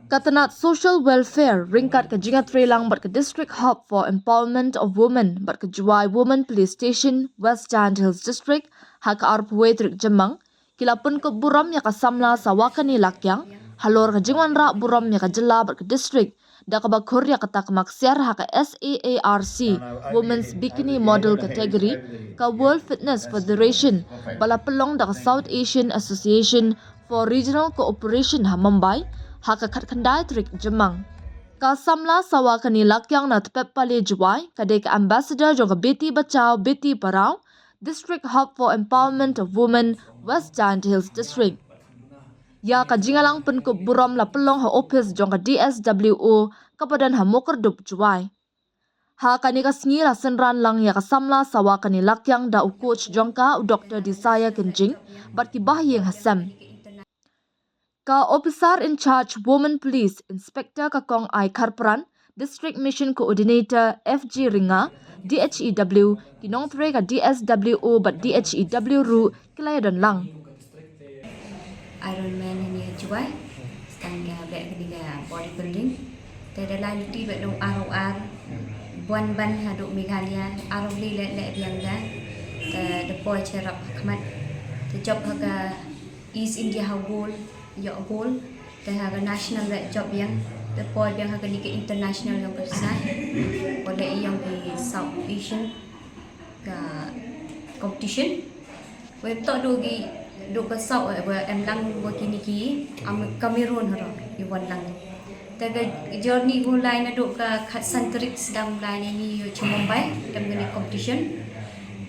Katanat social welfare ringkat ke jingat trelang bat ke district hub for empowerment of women bat ke Juai Women Police Station West Giant Hills District hak arpwe trik Jemang kilapun ke buram ya kasamla Sawakani lakyang halor ke jingwan rak buram ya ke Jylla bat ke district da ke bakur ya ke takma ksiar hak SAARC Women's Bikini Model Category ke World Fitness Federation bala pelong da ke South Asian Association for Regional Cooperation ha Mumbai hakakat kendai trik Jemang. Kasamla Sawakani lakyang na tepep pali Juai kadai ke ambassador jong Beti Bachao Beti Parau District Hub for Empowerment of Women West Giant Hills District. Ya ka jingalang pen ke buram la pelong ha office jong DSWO kepadan ha mokerdup Juai. Ha kani ka sngi la senran lang ya kasamla Sawakani lakyang da coach jongka Dr. Desire Kenjing bat ki bahyeng hasam. Ka Officer in Charge Women Police Inspector Kakong I Karpran District Mission Coordinator FG Ringa DHEW kinong tre ka DSWO bat DHEW ru kilayadan lang. Ironman ni Juai stang back ni bodybuilding te lai luti bet dong ROR buan ban haduk Meghalaya ROR le biang da te deploy cherap khamat te job haga East India Hagol ya goal te haga national job yang deploy biang haga ni ke international yang besar oleh yang di South Asian ka competition web to do ke South em lang kini ki Cameroon haro iwan lang te ga journey go line do ka khatsan trik sedang line ni Mumbai dam ni competition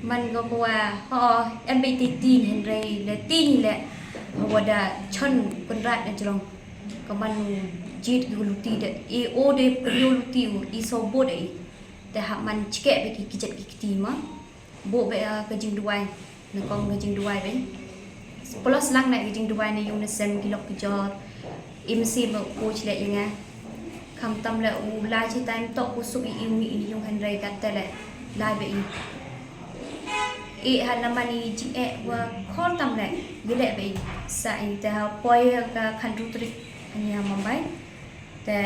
man go kwa em bị tin henry le tin le wada chon konrat na jrong kaman jit guluti de e o de prioluti i so bo de te ha man chike be ki kijet ki ma bo be ka jing duai na kong ka jing duai be plus lang na jing duai na yung na sem kilok ki jor mc mo coach le yung kham tam le u la chi time to ku su i yung henry ka tele la be i han naman ni jing wa khol tam le gile be sa in te ha poi ka khanru trik anya Mumbai te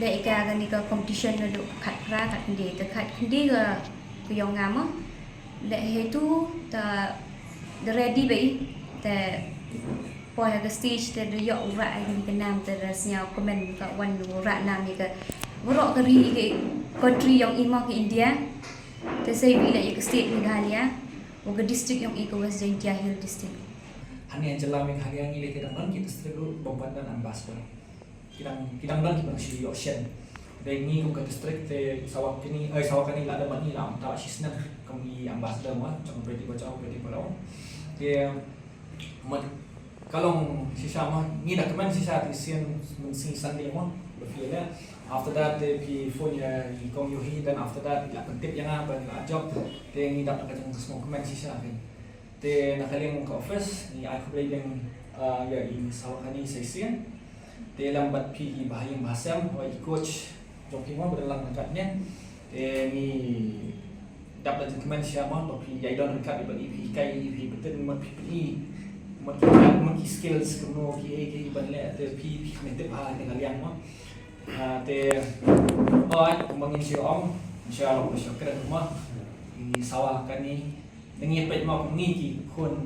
le ka ni ka competition na do khat pra khat ndi te khat ndi ga ku yong ngam le he tu ta the ready be te poi ka stage te do yo ra ni ka nam te rasnya comment ka wan ra nam ni ka ro ka ri ke country yong ima ke India te say bila yung state Meghalaya o ga district yung iko West Giant Hill district. Hani yang Jylla Meghalaya ni kita dan kita district lu bomban dan ambassador. Kita dan kita si ocean. Dan ni ko district te Sawakani la da mani la ta sisna kami ambassador ma macam Beti Bachao Beti Parau. Dia kalau sisa mah ni dah kemen sisa tisian mensi Sunday mah berfirman. After that they phone ya nyngkong yuhi dan after that la pentip yang apa job they ni dapat ketemu semua komen sisa kan. Te nakaling ke office ni aku beli yang ya ini Sawakani session. Te lambat pi bahayang bahasam wa coach joki mah berdalam dekatnya. Te ni dapat komen siapa tapi ya idon dekat di kai betul mat pi mat skills kuno ki ban le te pi mentep ha dengan yang mah te mangin si om insyaallah ko syukran mo ini Sawakani dengan pet mau ni ki kon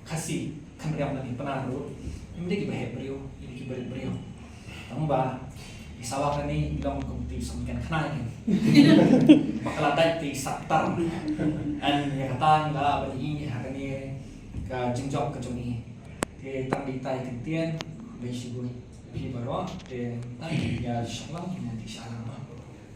kasih kamera na ni panaro hindi ki bahe brio ini ki brio tamba Sawakani ilang kompetisi samikan kanay bakaladay ti saktar an yakatan la bani hakani ka jingjok ka joni te tang di tai kentian be sigui pi baro te ai ya inshallah nanti inshallah